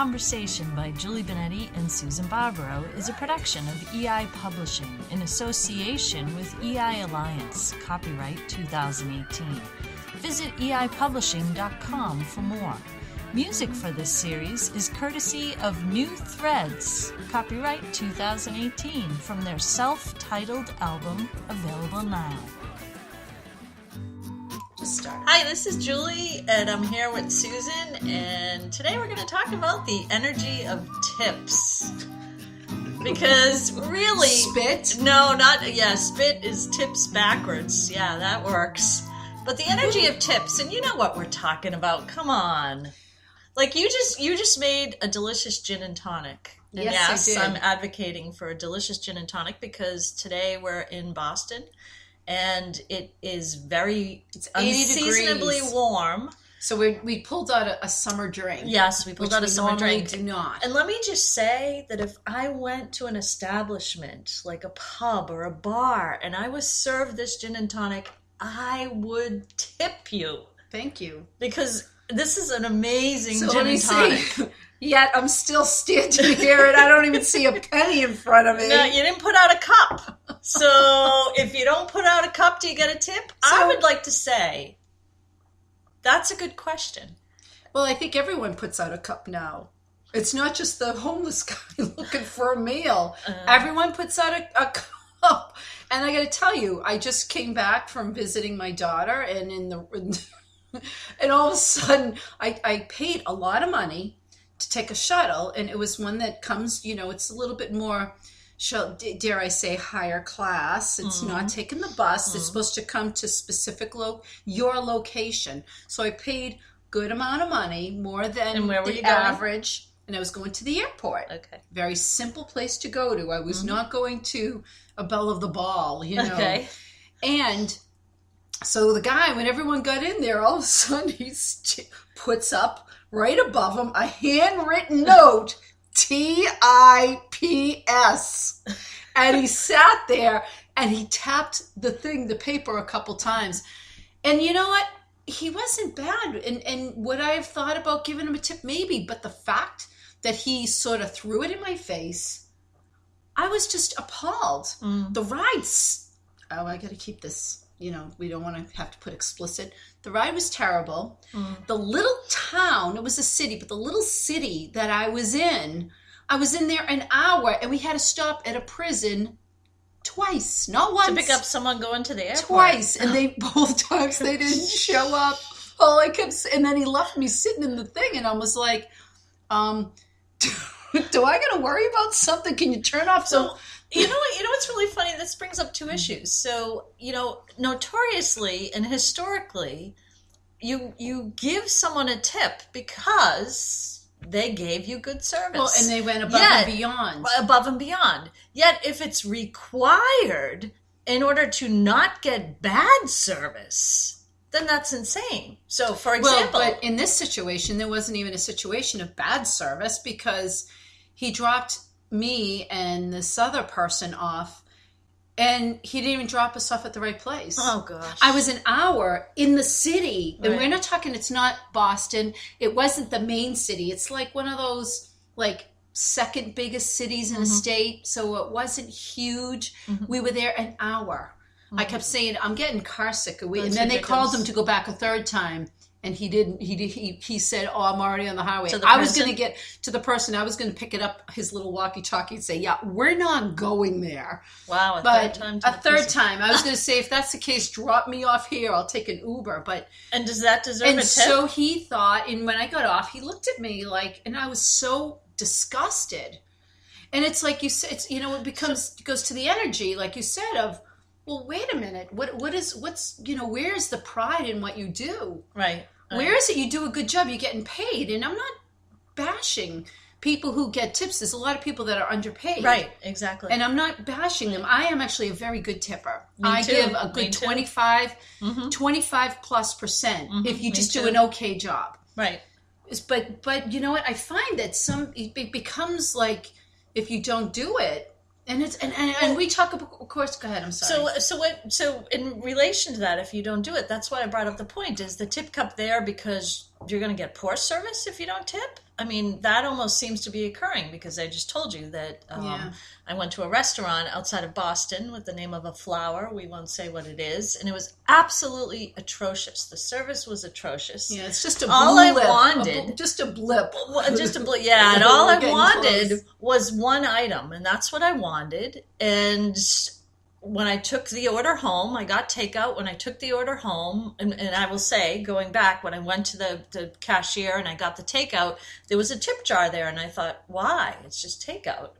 Conversation by Julie Benetti and Susan Barbaro is a production of EI Publishing in association with EI Alliance, copyright 2018. Visit eipublishing.com for more. Music for this series is courtesy of New Threads, copyright 2018, from their self-titled album, available now. Hi, this is Julie, and I'm here with Susan, and today we're going to talk about the energy of tips. Because really... Spit? No, not... Yeah, spit is tips backwards. Yeah, that works. But the energy of tips, and you know what we're talking about. Come on. Like, you just made a delicious gin and tonic. And yes, I did. I'm advocating for a delicious gin and tonic because today we're in Boston. And it is it's unseasonably warm. So we pulled out a summer drink. Yes, we pulled out a summer drink. Do not. And let me just say that if I went to an establishment, like a pub or a bar, and I was served this gin and tonic, I would tip you. Thank you. Because this is an amazing gin and tonic. Yet I'm still standing here and I don't even see a penny in front of me. No, you didn't put out a cup. So if you don't put out a cup, do you get a tip? I would like to say, that's a good question. Well, I think everyone puts out a cup now. It's not just the homeless guy looking for a meal. Everyone puts out a cup. And I got to tell you, I just came back from visiting my daughter, and and all of a sudden, I paid a lot of money to take a shuttle, and it was one that comes, it's a little bit more, dare I say, higher class. It's not taking the bus. It's supposed to come to specific your location. So I paid good amount of money, more than and where were the you going? Average, and I was going to the airport. Okay. Very simple place to go to. I was not going to a Belle of the Ball, Okay. And so the guy, when everyone got in there, all of a sudden he puts up right above him a handwritten note, TIPS. And he sat there and he tapped the paper a couple times. And you know what? He wasn't bad. And would I have thought about giving him a tip? Maybe. But the fact that he sort of threw it in my face, I was just appalled. The rides, I got to keep this. We don't want to have to put explicit. The ride was terrible. The little town, it was a city, but the little city that I was in there an hour, and we had to stop at a prison twice, not once. To pick up someone going to the airport. Twice, and both times they didn't show up. And then he left me sitting in the thing, and I was like, do I got to worry about something? Can you turn off some... You know what's really funny? This brings up two issues. So, notoriously and historically, you give someone a tip because they gave you good service. Well, and they went above and beyond. Yet, if it's required in order to not get bad service, then that's insane. So, for example... Well, but in this situation, there wasn't even a situation of bad service because he dropped me and this other person off, and he didn't even drop us off at the right place. Oh gosh. I was an hour in the city, and right. We're not talking, it's not Boston, it wasn't the main city, it's like one of those second biggest cities in a state, so it wasn't huge. We were there an hour. I kept saying, I'm getting car sick. And then ridiculous. They called him to go back a third time. And he didn't. He said, "Oh, I'm already on the highway." I was going to get to the person. I was going to pick it up, his little walkie-talkie, and say, "Yeah, we're not going there." Wow, third time. I was going to say, if that's the case, drop me off here. I'll take an Uber. And does that deserve a tip? And so he thought. And when I got off, he looked at me and I was so disgusted. And it's like you said, it goes to the energy, like you said, of, well, wait a minute. Where's the pride in what you do? Right. Where is it you do a good job? You're getting paid. And I'm not bashing people who get tips. There's a lot of people that are underpaid. Right, exactly. And I'm not bashing them. I am actually a very good tipper. Me too. Give a good 25 plus percent if you just do an okay job. Right. But you know what? I find that it becomes like, if you don't do it, and we talk about, of course, go ahead, I'm sorry. So in relation to that, if you don't do it, that's why I brought up the point, is the tip cup there because you're going to get poor service if you don't tip. I mean, that almost seems to be occurring, because I just told you that I went to a restaurant outside of Boston with the name of a flower. We won't say what it is. And it was absolutely atrocious. The service was atrocious. Yeah, it's just a all blip. I wanted. Just a blip. Just a blip. Yeah, and all I wanted was one item. And that's what I wanted. And when I took the order home, I got takeout. When I took the order home, and I will say, going back, when I went to the cashier and I got the takeout, there was a tip jar there. And I thought, why? It's just takeout.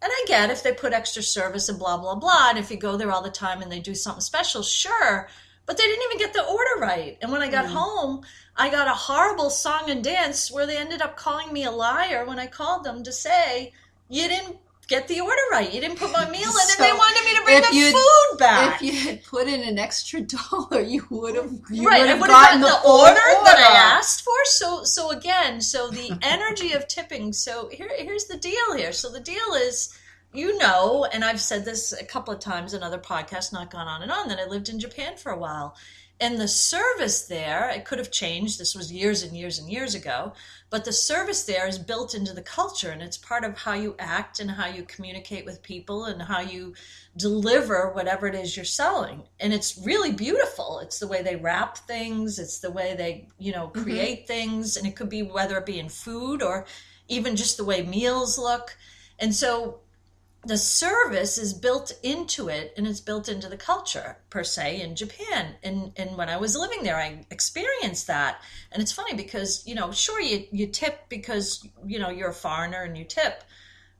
And I get if they put extra service and blah, blah, blah. And if you go there all the time and they do something special, sure. But they didn't even get the order right. And when I got home, I got a horrible song and dance where they ended up calling me a liar when I called them to say, you didn't get the order right. You didn't put my meal in, and they wanted me to bring the food back. If you had put in an extra $1, you would have I would have gotten the order that I asked for. So again, the energy of tipping. So here's the deal here. So the deal is, and I've said this a couple of times in other podcasts, not gone on and on, that I lived in Japan for a while. And the service there, it could have changed. This was years and years and years ago. But the service there is built into the culture, and it's part of how you act and how you communicate with people and how you deliver whatever it is you're selling. And it's really beautiful. It's the way they wrap things. It's the way they, create things. And it could be whether it be in food or even just the way meals look. And so the service is built into it, and it's built into the culture per se in Japan. And when I was living there, I experienced that. And it's funny because, sure, you tip because, you're a foreigner and you tip,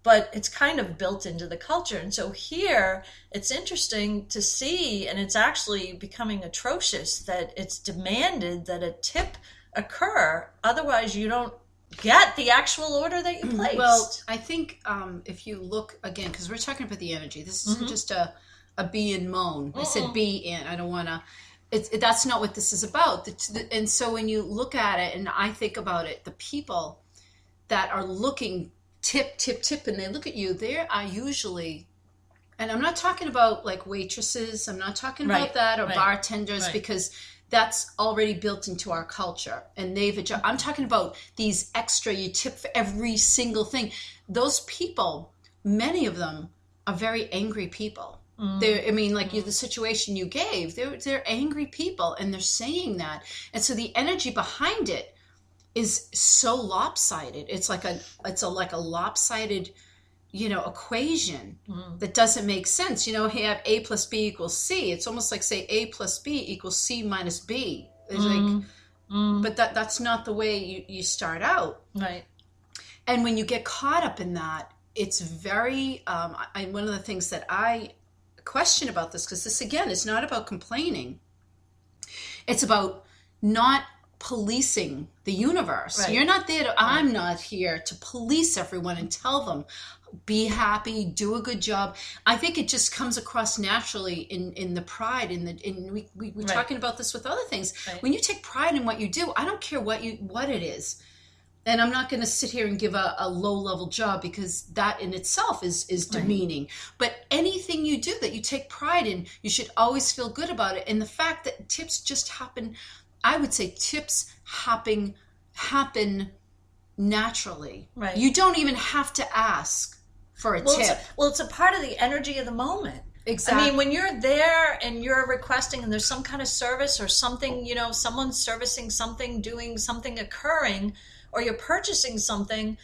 but it's kind of built into the culture. And so here it's interesting to see, and it's actually becoming atrocious, that it's demanded that a tip occur. Otherwise you don't get the actual order that you placed. Well, I think if you look again, because we're talking about the energy, this isn't just a be and moan. I said be in. I don't want to. That's not what this is about. And so when you look at it, and I think about it, the people that are looking tip, and they look at you, they are usually, and I'm not talking about like waitresses. I'm not talking about that, or bartenders, because that's already built into our culture, and I'm talking about these extra, you tip for every single thing. Those people, many of them are very angry people. The situation you gave, they're angry people, and they're saying that. And so the energy behind it is so lopsided. It's like a lopsided, equation that doesn't make sense. You have A plus B equals C. It's almost like, say, A plus B equals C minus B. It's but that's not the way you start out. Right. And when you get caught up in that, it's very, one of the things that I question about this, because this, again, is not about complaining. It's about not policing the universe. Right. You're not there I'm not here to police everyone and tell them, be happy, do a good job. I think it just comes across naturally in the pride, we're talking about this with other things. Right. When you take pride in what you do, I don't care what it is. And I'm not going to sit here and give a low-level job, because that in itself is demeaning. But anything you do that you take pride in, you should always feel good about it. And the fact that tips just happen, I would say tips happen naturally. Right. You don't even have to ask for a tip. It's a part of the energy of the moment. Exactly. I mean, when you're there and you're requesting and there's some kind of service or something, someone's servicing something, doing something occurring, or you're purchasing something,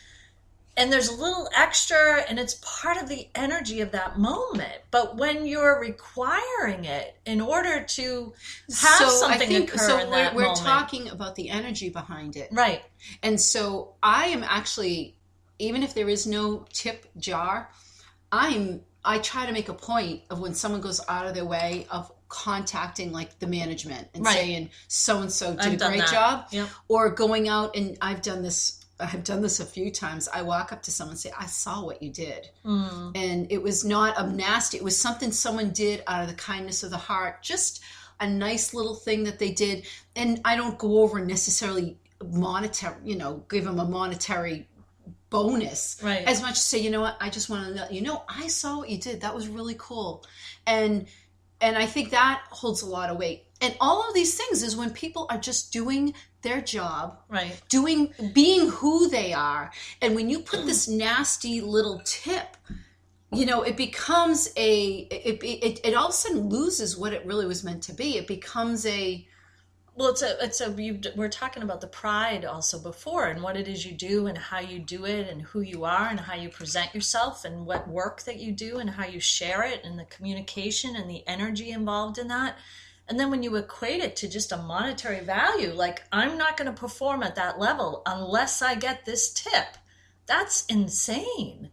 and there's a little extra, and it's part of the energy of that moment. But when you're requiring it in order to have something occur in that moment. We're talking about the energy behind it. Right. And so I am actually, even if there is no tip jar, I try to make a point of, when someone goes out of their way, of contacting like the management and saying so-and-so did a great job. Yep. Or going out, and I've done this a few times. I walk up to someone and say, I saw what you did. And it was not a nasty, it was something someone did out of the kindness of the heart, just a nice little thing that they did. And I don't go over necessarily monetary, give them a monetary bonus, as much as say, you know what, I just want to let I saw what you did. That was really cool. And I think that holds a lot of weight. And all of these things is when people are just doing their job, right, being who they are. And when you put this nasty little tip, it becomes it all of a sudden loses what it really was meant to be. It becomes we're talking about the pride also before, and what it is you do and how you do it and who you are and how you present yourself and what work that you do and how you share it and the communication and the energy involved in that. And then when you equate it to just a monetary value, like, I'm not going to perform at that level unless I get this tip. That's insane.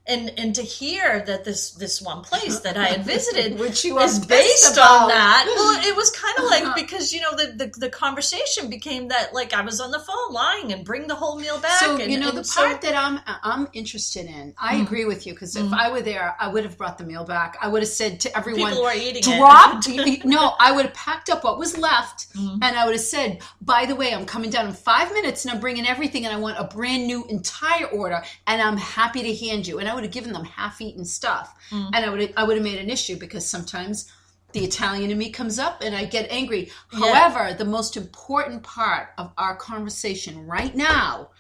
And to hear that this one place that I had visited which you is based on that. Well, it was kind of like, because the conversation became that, like, I was on the phone lying and bring the whole meal back. So the part that I'm interested in, I agree with you, because if I were there, I would have brought the meal back. I would have said to everyone, people are eating it. No, I would have packed up what was left, and I would have said, by the way, I'm coming down in 5 minutes and I'm bringing everything, and I want a brand new entire order, and I'm happy to hand you. And I would have given them half-eaten stuff, and I would have made an issue, because sometimes the Italian in me comes up and I get angry. Yeah. However, the most important part of our conversation right now,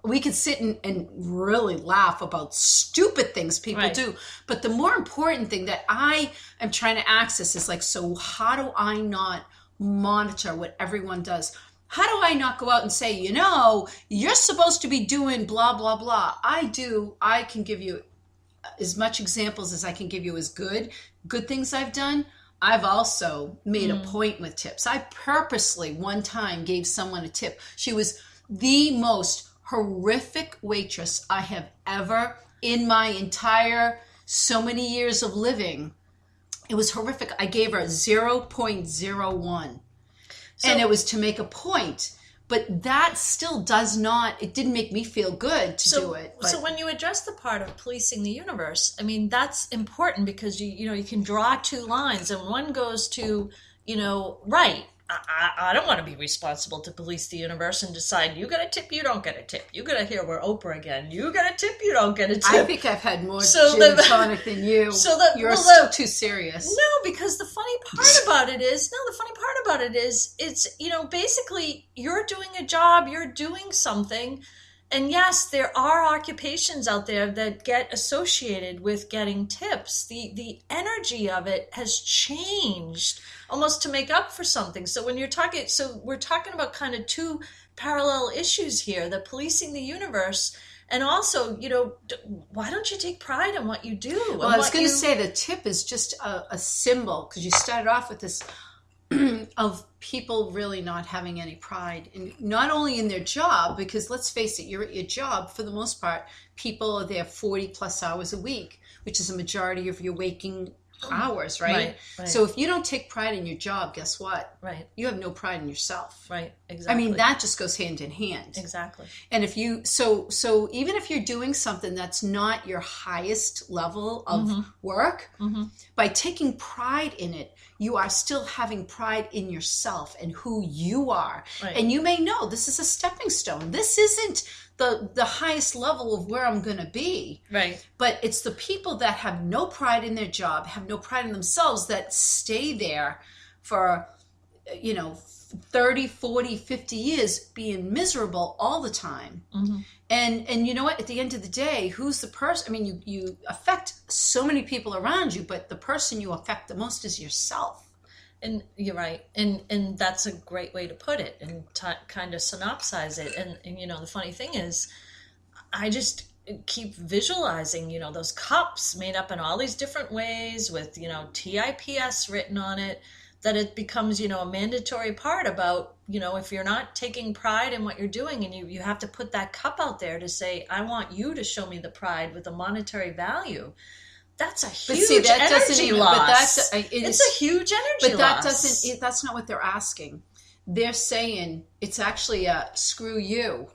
we can sit and really laugh about stupid things people do, but the more important thing that I am trying to access is, like, so how do I not monitor what everyone does? How do I not go out and say, you're supposed to be doing blah, blah, blah? I can give you as much examples as I can give you as good things I've done. I've also made a point with tips. I purposely one time gave someone a tip. She was the most horrific waitress I have ever, in my entire so many years of living. It was horrific. I gave her 0.01. And it was to make a point. But that still it didn't make me feel good to do it. But. So when you address the part of policing the universe, I mean, that's important, because you can draw two lines, and one goes to, right, I don't want to be responsible to police the universe and decide, you get a tip, you don't get a tip. You got to hear we're Oprah again. You get a tip, you don't get a tip. I think I've had more gin and tonic than you. You're still too serious. No, because the funny part about it is, it's, basically you're doing a job, you're doing something. And yes, there are occupations out there that get associated with getting tips. The energy of it has changed almost to make up for something. So when we're talking about kind of two parallel issues here, the policing the universe, and also, why don't you take pride in what you do? Well, I was going to say the tip is just a symbol, because you started off with this of people really not having any pride, and not only in their job, because let's face it, you're at your job for the most part. People are there 40 plus hours a week, which is a majority of your waking hours, right? So if you don't take pride in your job, guess what? Right. You have no pride in yourself. Right. Exactly. I mean, that just goes hand in hand. Exactly. And if you, so even if you're doing something that's not your highest level of work, by taking pride in it, you are still having pride in yourself and who you are. Right. And you may know this is a stepping stone. This isn't the highest level of where I'm going to be. Right. But it's the people that have no pride in their job, have no pride in themselves, that stay there for, 30, 40, 50 years being miserable all the time. And you know what? At the end of the day, who's the person? I mean, you affect so many people around you, but the person you affect the most is yourself. And you're right. And that's a great way to put it and kind of synopsize it. And the funny thing is, I just keep visualizing, those cups made up in all these different ways with, TIPS written on it, that it becomes, a mandatory part about, if you're not taking pride in what you're doing, and you have to put that cup out there to say, I want you to show me the pride with a monetary value. That's a huge energy loss. It's a huge energy loss. But that's not what they're asking. They're saying it's actually a screw you.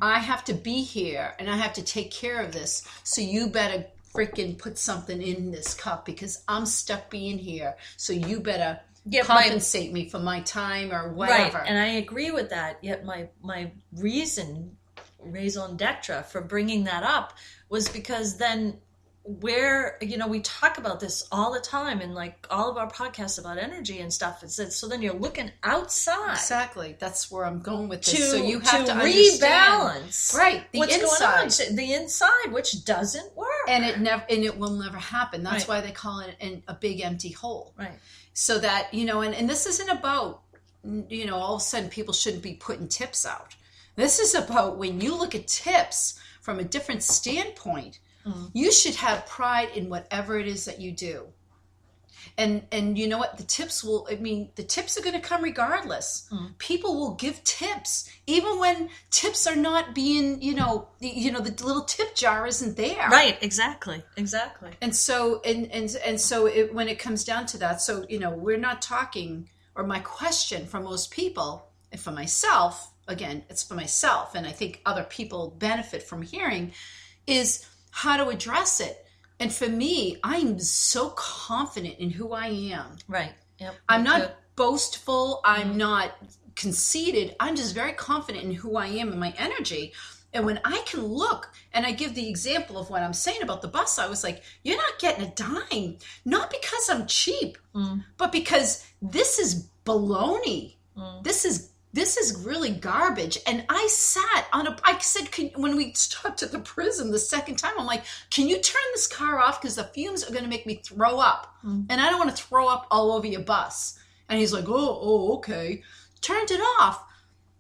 I have to be here and I have to take care of this. So you better freaking put something in this cup, because I'm stuck being here. So you better compensate me for my time or whatever. Right. And I agree with that. Yet my raison d'etre for bringing that up was because then where, we talk about this all the time in like all of our podcasts about energy and stuff. It's so then you're looking outside. Exactly. That's where I'm going with this. To, so you have to rebalance right, the what's inside. going on. The inside, which doesn't work. And it will never happen. That's why they call it a big empty hole. Right. So that, and this isn't about, all of a sudden people shouldn't be putting tips out. This is about when you look at tips from a different standpoint, you should have pride in whatever it is that you do. And you know what? The tips are going to come regardless. People will give tips, even when tips are not being, the little tip jar isn't there. Right. Exactly. And so, when it comes down to that, so, we're not talking, or my question for most people, and for myself, again, it's for myself, and I think other people benefit from hearing, is how to address it. And for me, I'm so confident in who I am. Right. Yep. I'm not boastful. I'm not conceited. I'm just very confident in who I am and my energy. And when I can look, and I give the example of what I'm saying about the bus, I was like, you're not getting a dime. Not because I'm cheap, but because this is baloney. This is really garbage. And I sat I said, when we stopped at the prison the second time, I'm like, can you turn this car off? Because the fumes are going to make me throw up. And I don't want to throw up all over your bus. And he's like, oh, okay. Turned it off.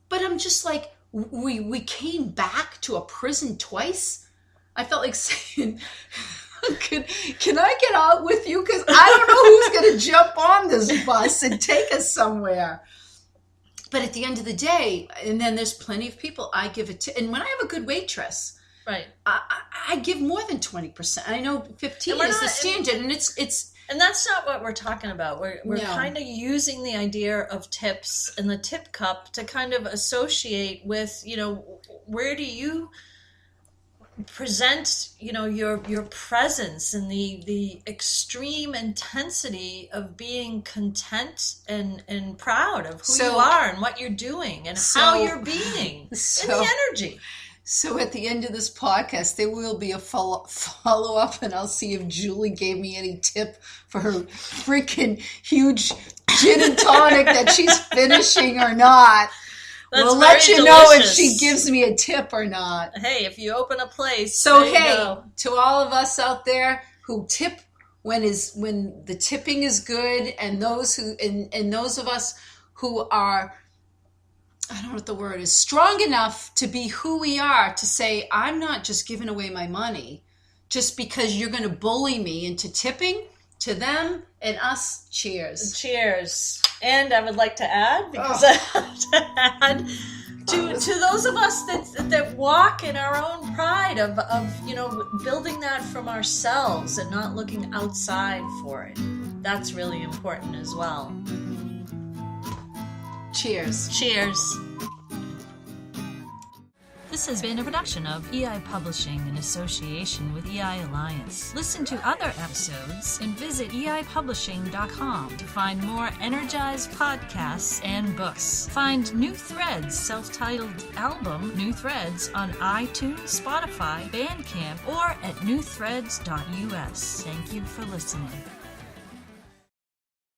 But I'm just like, we came back to a prison twice. I felt like saying, can I get out with you? Because I don't know who's going to jump on this bus and take us somewhere. But at the end of the day, and then there's plenty of people I give it to. And when I have a good waitress, right, I give more than 20%. I know 15 is the standard, and it's. And that's not what we're talking about. We're kind of using the idea of tips and the tip cup to kind of associate with, where do you present, your presence and the extreme intensity of being content and proud of who you are and what you're doing and how you're being and the energy. So at the end of this podcast, there will be a follow-up, and I'll see if Julie gave me any tip for her freaking huge gin and tonic that she's finishing or not. We'll let you know if she gives me a tip or not. Hey, if you open a place. So hey, to all of us out there who tip when the tipping is good, and those of us who are, I don't know what the word is, strong enough to be who we are, to say, I'm not just giving away my money just because you're going to bully me into tipping. To them and us, cheers. Cheers. And I would like to add, because I have to add, to those of us that walk in our own pride of building that from ourselves and not looking outside for it. That's really important as well. Cheers. Cheers. This has been a production of EI Publishing in association with EI Alliance. Listen to other episodes and visit eipublishing.com to find more energized podcasts and books. Find New Threads' self-titled album, New Threads, on iTunes, Spotify, Bandcamp, or at newthreads.us. Thank you for listening.